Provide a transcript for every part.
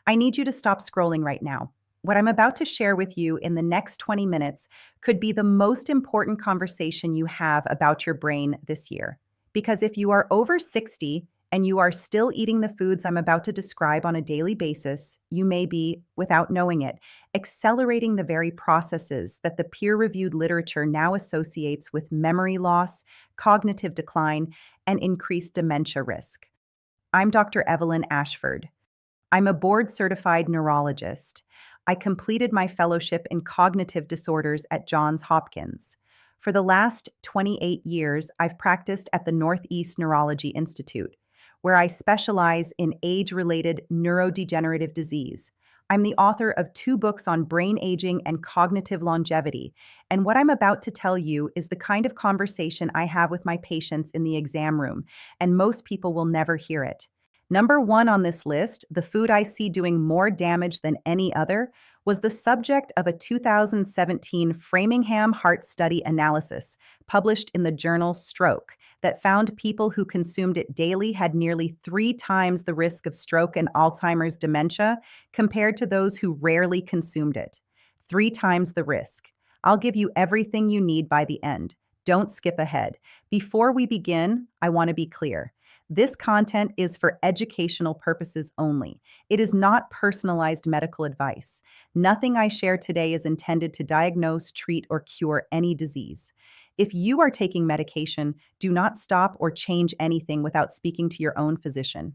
I need you to stop scrolling right now. What I'm about to share with you in the next 20 minutes could be the most important conversation you have about your brain this year. Because if you are over 60 and you are still eating the foods I'm about to describe on a daily basis, you may be, without knowing it, accelerating the very processes that the peer reviewed literature now associates with memory loss, cognitive decline, and increased dementia risk. I'm Dr. Evelyn Ashford. I'm a board-certified neurologist. I completed my fellowship in cognitive disorders at Johns Hopkins. For the last 28 years, I've practiced at the Northeast Neurology Institute, where I specialize in age-related neurodegenerative disease. I'm the author of 2 books on brain aging and cognitive longevity, and what I'm about to tell you is the kind of conversation I have with my patients in the exam room, and most people will never hear it. Number 1 on this list, the food I see doing more damage than any other, was the subject of a 2017 Framingham Heart Study analysis published in the journal Stroke that found people who consumed it daily had nearly 3 times the risk of stroke and Alzheimer's dementia compared to those who rarely consumed it. 3 times the risk. I'll give you everything you need by the end. Don't skip ahead. Before we begin, I want to be clear. This content is for educational purposes only. It is not personalized medical advice. Nothing I share today is intended to diagnose, treat, or cure any disease. If you are taking medication, do not stop or change anything without speaking to your own physician.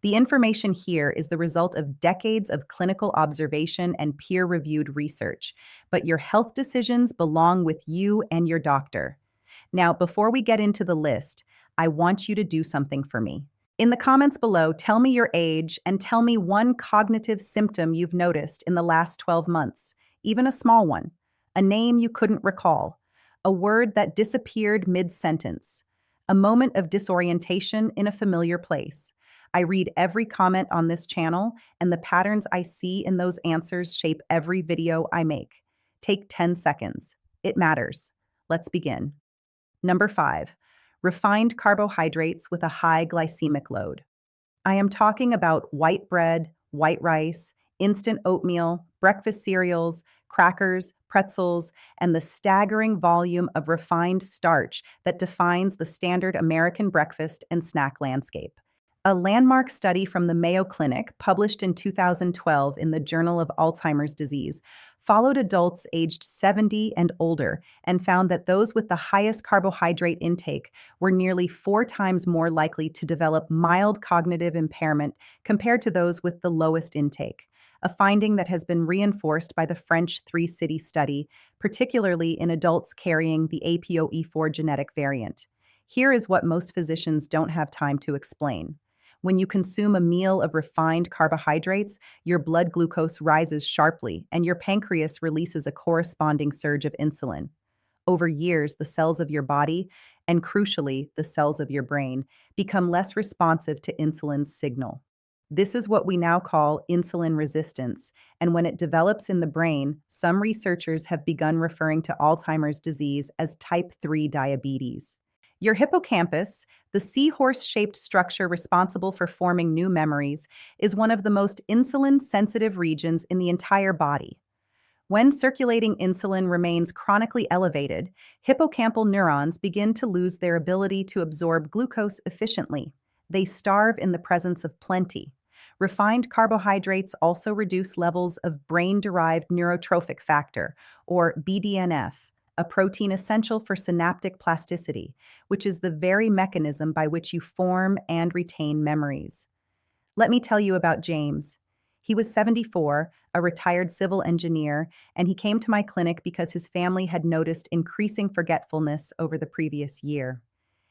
The information here is the result of decades of clinical observation and peer-reviewed research, but your health decisions belong with you and your doctor. Now, before we get into the list, I want you to do something for me. In the comments below, tell me your age and tell me one cognitive symptom you've noticed in the last 12 months, even a small one, a name you couldn't recall, a word that disappeared mid-sentence, a moment of disorientation in a familiar place. I read every comment on this channel, and the patterns I see in those answers shape every video I make. Take 10 seconds. It matters. Let's begin. Number 5. Refined carbohydrates with a high glycemic load. I am talking about white bread, white rice, instant oatmeal, breakfast cereals, crackers, pretzels, and the staggering volume of refined starch that defines the standard American breakfast and snack landscape. A landmark study from the Mayo Clinic, published in 2012 in the Journal of Alzheimer's Disease, followed adults aged 70 and older and found that those with the highest carbohydrate intake were nearly 4 times more likely to develop mild cognitive impairment compared to those with the lowest intake, a finding that has been reinforced by the French 3-city study, particularly in adults carrying the APOE4 genetic variant. Here is what most physicians don't have time to explain. When you consume a meal of refined carbohydrates, your blood glucose rises sharply and your pancreas releases a corresponding surge of insulin. Over years, the cells of your body, and crucially, the cells of your brain, become less responsive to insulin's signal. This is what we now call insulin resistance, and when it develops in the brain, some researchers have begun referring to Alzheimer's disease as type 3 diabetes. Your hippocampus, the seahorse-shaped structure responsible for forming new memories, is one of the most insulin-sensitive regions in the entire body. When circulating insulin remains chronically elevated, hippocampal neurons begin to lose their ability to absorb glucose efficiently. They starve in the presence of plenty. Refined carbohydrates also reduce levels of brain-derived neurotrophic factor, or BDNF, a protein essential for synaptic plasticity, which is the very mechanism by which you form and retain memories. Let me tell you about James. He was 74, a retired civil engineer, and he came to my clinic because his family had noticed increasing forgetfulness over the previous year.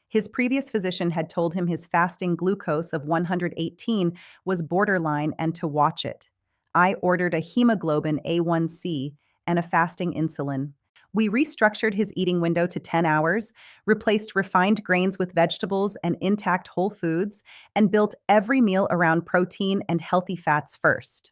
His previous physician had told him his fasting glucose of 118 was borderline and to watch it. I ordered a hemoglobin A1C and a fasting insulin. We restructured his eating window to 10 hours, replaced refined grains with vegetables and intact whole foods, and built every meal around protein and healthy fats first.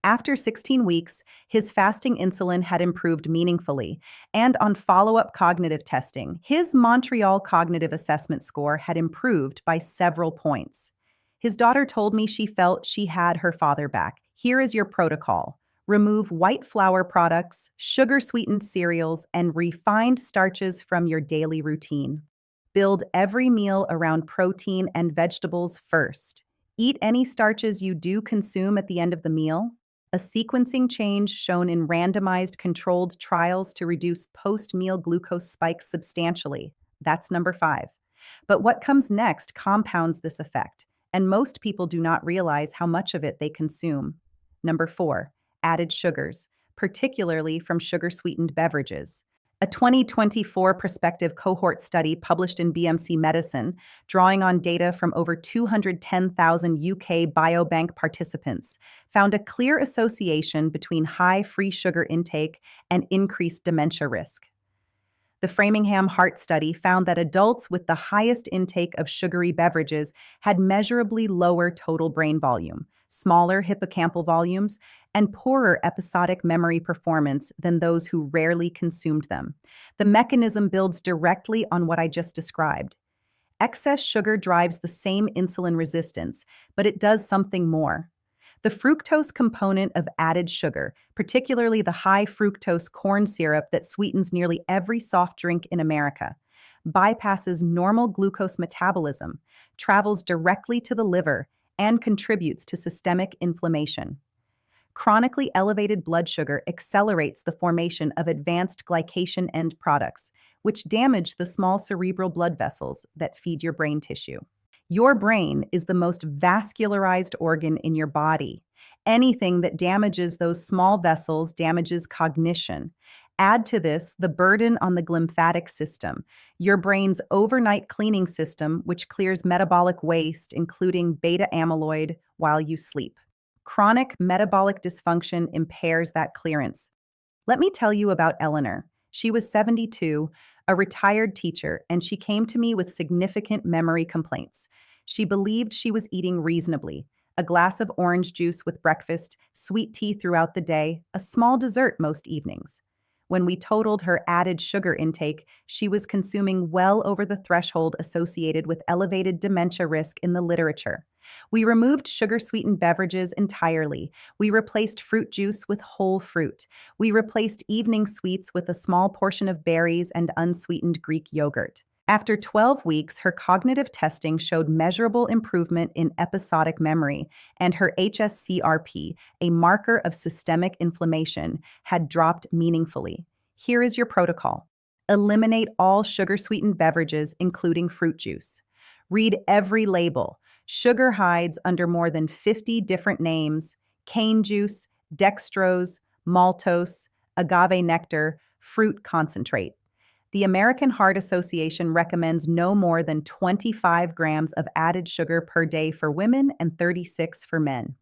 After 16 weeks, his fasting insulin had improved meaningfully, and on follow-up cognitive testing, his Montreal Cognitive Assessment score had improved by several points. His daughter told me she felt she had her father back. Here is your protocol. Remove white flour products, sugar-sweetened cereals, and refined starches from your daily routine. Build every meal around protein and vegetables first. Eat any starches you do consume at the end of the meal. A sequencing change shown in randomized controlled trials to reduce post-meal glucose spikes substantially. That's number 5. But what comes next compounds this effect, and most people do not realize how much of it they consume. Number 4, added sugars, particularly from sugar-sweetened beverages. A 2024 prospective cohort study published in BMC Medicine, drawing on data from over 210,000 UK biobank participants, found a clear association between high free sugar intake and increased dementia risk. The Framingham Heart Study found that adults with the highest intake of sugary beverages had measurably lower total brain volume, smaller hippocampal volumes, and poorer episodic memory performance than those who rarely consumed them. The mechanism builds directly on what I just described. Excess sugar drives the same insulin resistance, but it does something more. The fructose component of added sugar, particularly the high fructose corn syrup that sweetens nearly every soft drink in America, bypasses normal glucose metabolism, travels directly to the liver, and contributes to systemic inflammation. Chronically elevated blood sugar accelerates the formation of advanced glycation end products, which damage the small cerebral blood vessels that feed your brain tissue. Your brain is the most vascularized organ in your body. Anything that damages those small vessels damages cognition. Add to this the burden on the glymphatic system, your brain's overnight cleaning system, which clears metabolic waste, including beta amyloid, while you sleep. Chronic metabolic dysfunction impairs that clearance. Let me tell you about Eleanor. She was 72, a retired teacher, and she came to me with significant memory complaints. She believed she was eating reasonably: a glass of orange juice with breakfast, sweet tea throughout the day, a small dessert most evenings. When we totaled her added sugar intake, she was consuming well over the threshold associated with elevated dementia risk in the literature. We removed sugar-sweetened beverages entirely. We replaced fruit juice with whole fruit. We replaced evening sweets with a small portion of berries and unsweetened Greek yogurt. After 12 weeks, her cognitive testing showed measurable improvement in episodic memory, and her HSCRP, a marker of systemic inflammation, had dropped meaningfully. Here is your protocol. Eliminate all sugar-sweetened beverages, including fruit juice. Read every label. Sugar hides under more than 50 different names: cane juice, dextrose, maltose, agave nectar, fruit concentrate. The American Heart Association recommends no more than 25 grams of added sugar per day for women and 36 for men.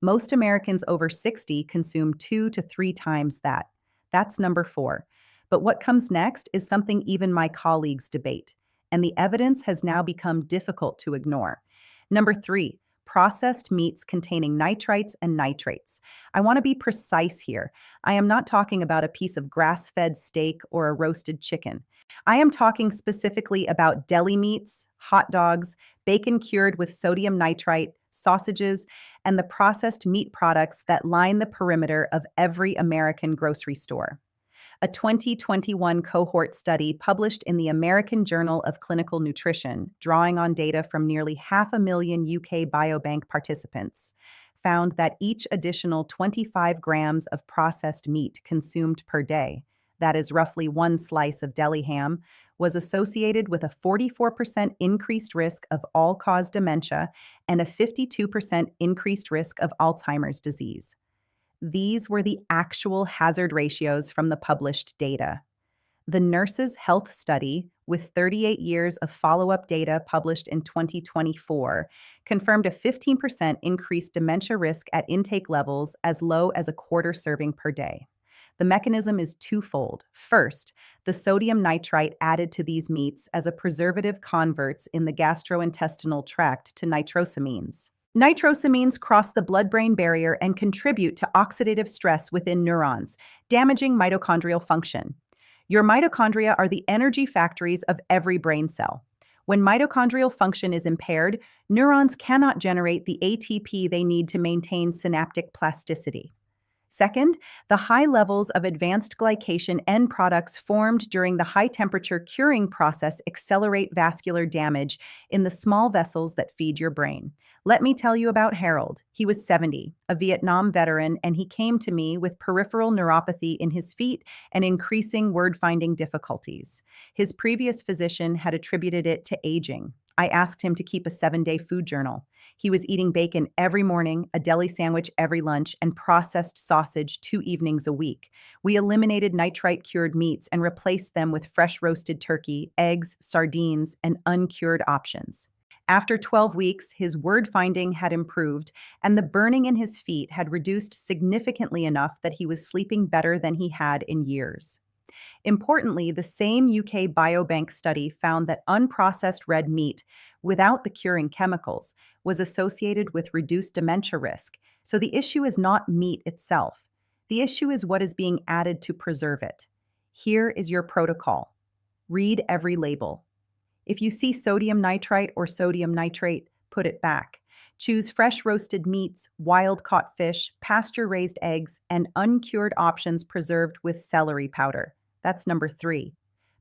Most Americans over 60 consume 2 to 3 times that. That's number 4. But what comes next is something even my colleagues debate, and the evidence has now become difficult to ignore. Number 3, processed meats containing nitrites and nitrates. I want to be precise here. I am not talking about a piece of grass-fed steak or a roasted chicken. I am talking specifically about deli meats, hot dogs, bacon cured with sodium nitrite, sausages, and the processed meat products that line the perimeter of every American grocery store. A 2021 cohort study published in the American Journal of Clinical Nutrition, drawing on data from nearly 500,000 UK biobank participants, found that each additional 25 grams of processed meat consumed per day, that is roughly 1 slice of deli ham, was associated with a 44% increased risk of all-cause dementia and a 52% increased risk of Alzheimer's disease. These were the actual hazard ratios from the published data. The Nurses' Health Study, with 38 years of follow-up data published in 2024, confirmed a 15% increased dementia risk at intake levels as low as a quarter serving per day. The mechanism is twofold. First, the sodium nitrite added to these meats as a preservative converts in the gastrointestinal tract to nitrosamines. Nitrosamines cross the blood-brain barrier and contribute to oxidative stress within neurons, damaging mitochondrial function. Your mitochondria are the energy factories of every brain cell. When mitochondrial function is impaired, neurons cannot generate the ATP they need to maintain synaptic plasticity. Second, the high levels of advanced glycation end products formed during the high temperature curing process accelerate vascular damage in the small vessels that feed your brain. Let me tell you about Harold. He was 70, a Vietnam veteran, and he came to me with peripheral neuropathy in his feet and increasing word finding difficulties. His previous physician had attributed it to aging. I asked him to keep a 7-day food journal. He was eating bacon every morning, a deli sandwich every lunch, and processed sausage 2 evenings a week. We eliminated nitrite-cured meats and replaced them with fresh roasted turkey, eggs, sardines, and uncured options. After 12 weeks, his word finding had improved, and the burning in his feet had reduced significantly enough that he was sleeping better than he had in years. Importantly, the same UK Biobank study found that unprocessed red meat, without the curing chemicals, was associated with reduced dementia risk. So the issue is not meat itself. The issue is what is being added to preserve it. Here is your protocol. Read every label. If you see sodium nitrite or sodium nitrate, put it back. Choose fresh roasted meats, wild-caught fish, pasture-raised eggs, and uncured options preserved with celery powder. That's number 3.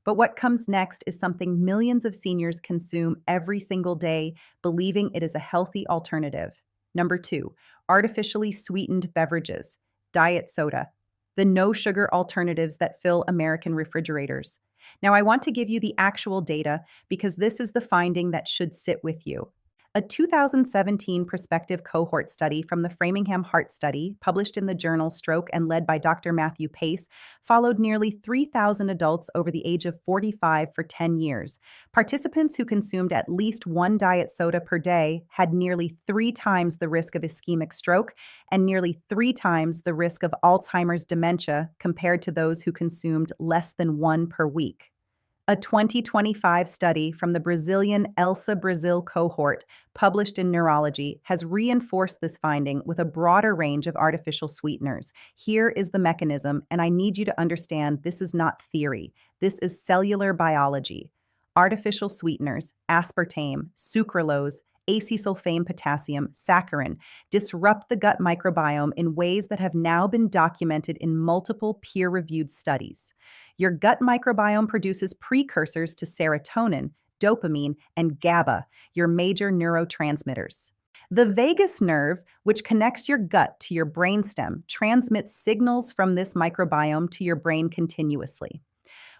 But what comes next is something millions of seniors consume every single day, believing it is a healthy alternative. Number 2, artificially sweetened beverages, diet soda, the no-sugar alternatives that fill American refrigerators. Now, I want to give you the actual data because this is the finding that should sit with you. A 2017 prospective cohort study from the Framingham Heart Study, published in the journal Stroke and led by Dr. Matthew Pace, followed nearly 3,000 adults over the age of 45 for 10 years. Participants who consumed at least one diet soda per day had nearly 3 times the risk of ischemic stroke and nearly 3 times the risk of Alzheimer's dementia compared to those who consumed less than one per week. A 2025 study from the Brazilian ELSA Brazil cohort, published in Neurology, has reinforced this finding with a broader range of artificial sweeteners. Here is the mechanism, and I need you to understand this is not theory. This is cellular biology. Artificial sweeteners, aspartame, sucralose, acesulfame potassium, saccharin, disrupt the gut microbiome in ways that have now been documented in multiple peer-reviewed studies. Your gut microbiome produces precursors to serotonin, dopamine, and GABA, your major neurotransmitters. The vagus nerve, which connects your gut to your brainstem, transmits signals from this microbiome to your brain continuously.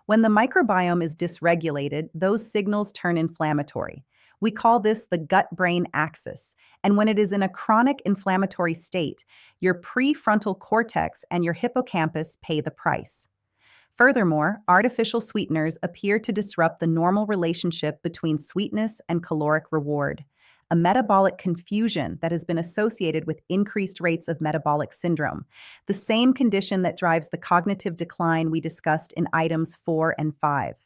When the microbiome is dysregulated, those signals turn inflammatory. We call this the gut-brain axis, and when it is in a chronic inflammatory state, your prefrontal cortex and your hippocampus pay the price. Furthermore, artificial sweeteners appear to disrupt the normal relationship between sweetness and caloric reward, a metabolic confusion that has been associated with increased rates of metabolic syndrome, the same condition that drives the cognitive decline we discussed in items 4 and 5.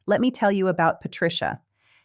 Let me tell you about Patricia.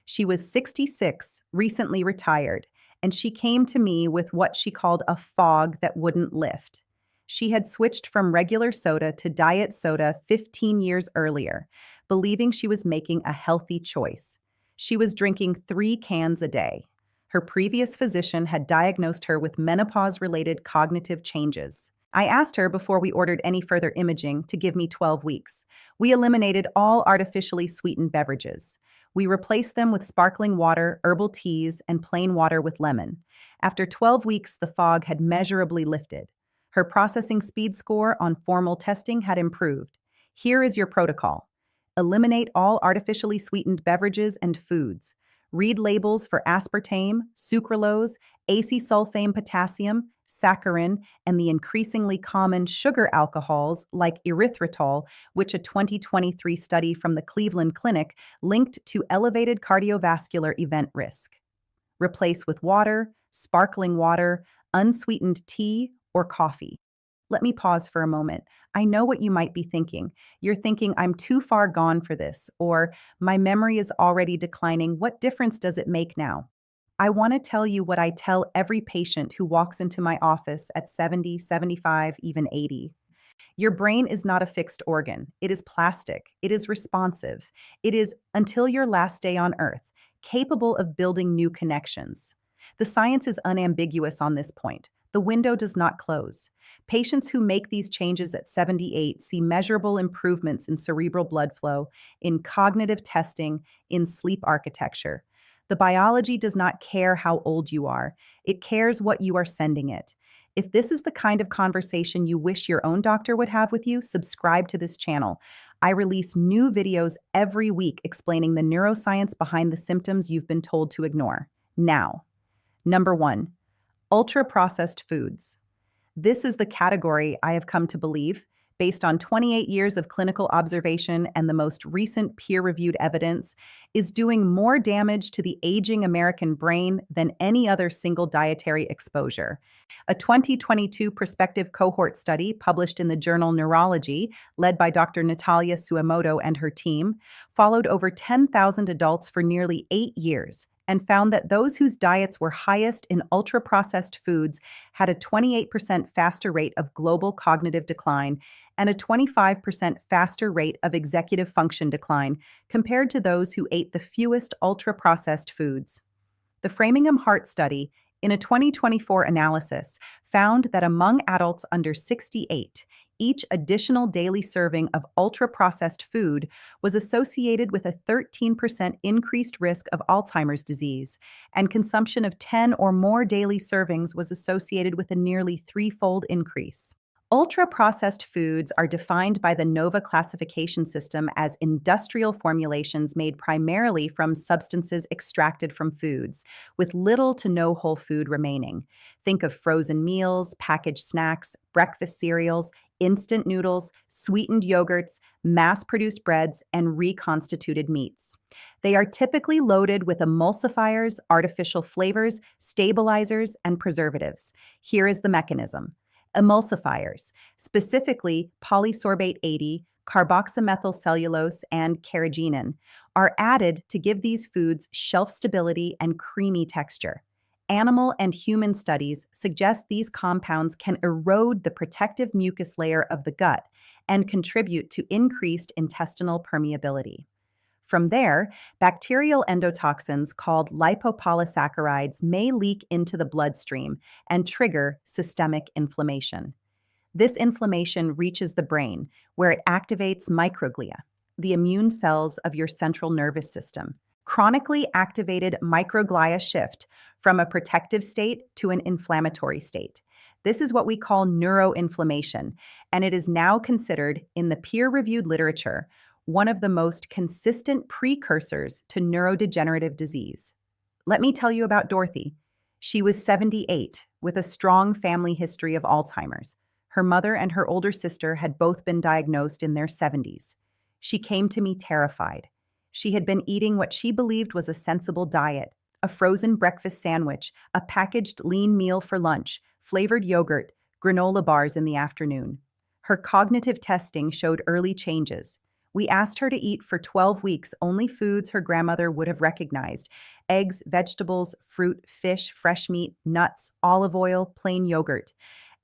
She was 66, recently retired, and she came to me with what she called a fog that wouldn't lift. She had switched from regular soda to diet soda 15 years earlier, believing she was making a healthy choice. She was drinking 3 cans a day. Her previous physician had diagnosed her with menopause-related cognitive changes. I asked her before we ordered any further imaging to give me 12 weeks. We eliminated all artificially sweetened beverages. We replaced them with sparkling water, herbal teas, and plain water with lemon. After 12 weeks, the fog had measurably lifted. Her processing speed score on formal testing had improved. Here is your protocol. Eliminate all artificially sweetened beverages and foods. Read labels for aspartame, sucralose, acesulfame potassium, saccharin, and the increasingly common sugar alcohols like erythritol, which a 2023 study from the Cleveland Clinic linked to elevated cardiovascular event risk. Replace with water, sparkling water, unsweetened tea, or coffee. Let me pause for a moment. I know what you might be thinking. You're thinking, I'm too far gone for this, or my memory is already declining. What difference does it make now? I want to tell you what I tell every patient who walks into my office at 70, 75, even 80. Your brain is not a fixed organ. It is plastic. It is responsive. It is until your last day on earth. capable of building new connections. The science is unambiguous on this point. The window does not close. Patients who make these changes at 78 see measurable improvements in cerebral blood flow, in cognitive testing, in sleep architecture. The biology does not care how old you are, it cares what you are sending it. If this is the kind of conversation you wish your own doctor would have with you, subscribe to this channel. I release new videos every week explaining the neuroscience behind the symptoms you've been told to ignore. Now, number 1, ultra-processed foods. This is the category I have come to believe, based on 28 years of clinical observation and the most recent peer-reviewed evidence, is doing more damage to the aging American brain than any other single dietary exposure. A 2022 prospective cohort study published in the journal Neurology, led by Dr. Natalia Suemoto and her team, followed over 10,000 adults for nearly 8 years and found that those whose diets were highest in ultra-processed foods had a 28% faster rate of global cognitive decline and a 25% faster rate of executive function decline compared to those who ate the fewest ultra-processed foods. The Framingham Heart Study, in a 2024 analysis, found that among adults under 68, each additional daily serving of ultra-processed food was associated with a 13% increased risk of Alzheimer's disease, and consumption of 10 or more daily servings was associated with a nearly threefold increase. Ultra-processed foods are defined by the NOVA classification system as industrial formulations made primarily from substances extracted from foods, with little to no whole food remaining. Think of frozen meals, packaged snacks, breakfast cereals, instant noodles, sweetened yogurts, mass-produced breads, and reconstituted meats. They are typically loaded with emulsifiers, artificial flavors, stabilizers, and preservatives. Here is the mechanism. Emulsifiers, specifically polysorbate 80, carboxymethylcellulose, and carrageenan, are added to give these foods shelf stability and creamy texture. Animal and human studies suggest these compounds can erode the protective mucus layer of the gut and contribute to increased intestinal permeability. From there, bacterial endotoxins called lipopolysaccharides may leak into the bloodstream and trigger systemic inflammation. This inflammation reaches the brain, where it activates microglia, the immune cells of your central nervous system. Chronically activated microglia shift from a protective state to an inflammatory state. This is what we call neuroinflammation, and it is now considered, in the peer-reviewed literature, one of the most consistent precursors to neurodegenerative disease. Let me tell you about Dorothy. She was 78, with a strong family history of Alzheimer's. Her mother and her older sister had both been diagnosed in their 70s. She came to me terrified. She had been eating what she believed was a sensible diet: a frozen breakfast sandwich, a packaged lean meal for lunch, flavored yogurt, granola bars in the afternoon. Her cognitive testing showed early changes. We asked her to eat for 12 weeks only foods her grandmother would have recognized: eggs, vegetables, fruit, fish, fresh meat, nuts, olive oil, plain yogurt.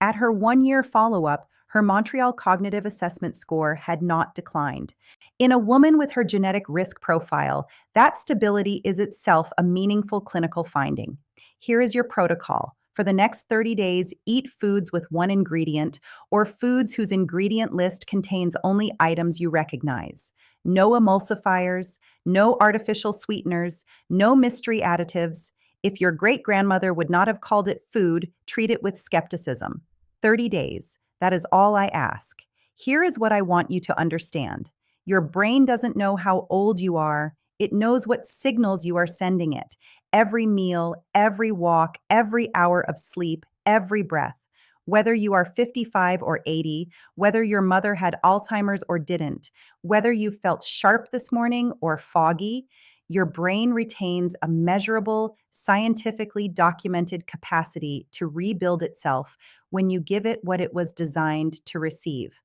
At her 1-year follow-up, her Montreal Cognitive Assessment score had not declined. In a woman with her genetic risk profile, that stability is itself a meaningful clinical finding. Here is your protocol. For the next 30 days, eat foods with one ingredient or foods whose ingredient list contains only items you recognize. No emulsifiers, no artificial sweeteners, no mystery additives. If your great-grandmother would not have called it food, treat it with skepticism. 30 days. That is all I ask. Here is what I want you to understand. Your brain doesn't know how old you are. It knows what signals you are sending it. Every meal, every walk, every hour of sleep, every breath. Whether you are 55 or 80, whether your mother had Alzheimer's or didn't, whether you felt sharp this morning or foggy, your brain retains a measurable, scientifically documented capacity to rebuild itself when you give it what it was designed to receive.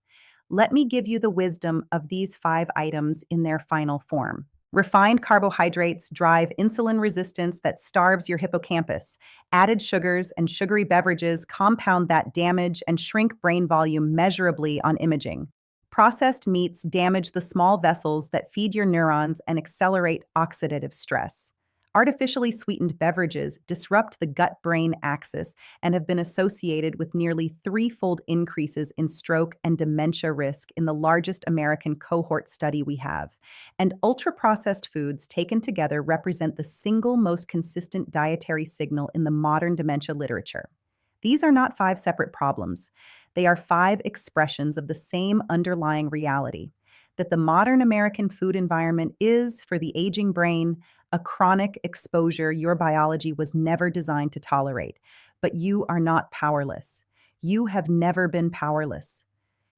Let me give you the wisdom of these 5 items in their final form. Refined carbohydrates drive insulin resistance that starves your hippocampus. Added sugars and sugary beverages compound that damage and shrink brain volume measurably on imaging. Processed meats damage the small vessels that feed your neurons and accelerate oxidative stress. Artificially sweetened beverages disrupt the gut-brain axis and have been associated with nearly threefold increases in stroke and dementia risk in the largest American cohort study we have. And ultra-processed foods taken together represent the single most consistent dietary signal in the modern dementia literature. These are not five separate problems. They are five expressions of the same underlying reality that the modern American food environment is, for the aging brain, a chronic exposure your biology was never designed to tolerate. But you are not powerless. You have never been powerless.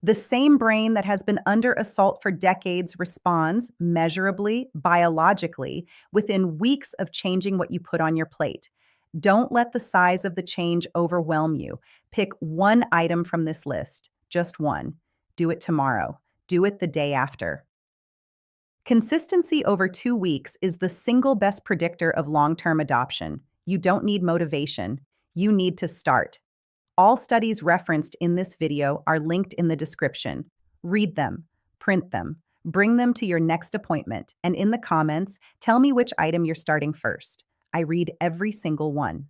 The same brain that has been under assault for decades responds measurably, biologically, within weeks of changing what you put on your plate. Don't let the size of the change overwhelm you. Pick one item from this list, just one. Do it tomorrow. Do it the day after. Consistency over 2 weeks is the single best predictor of long-term adoption. You don't need motivation. You need to start. All studies referenced in this video are linked in the description. Read them, print them, bring them to your next appointment, and in the comments, tell me which item you're starting first. I read every single one.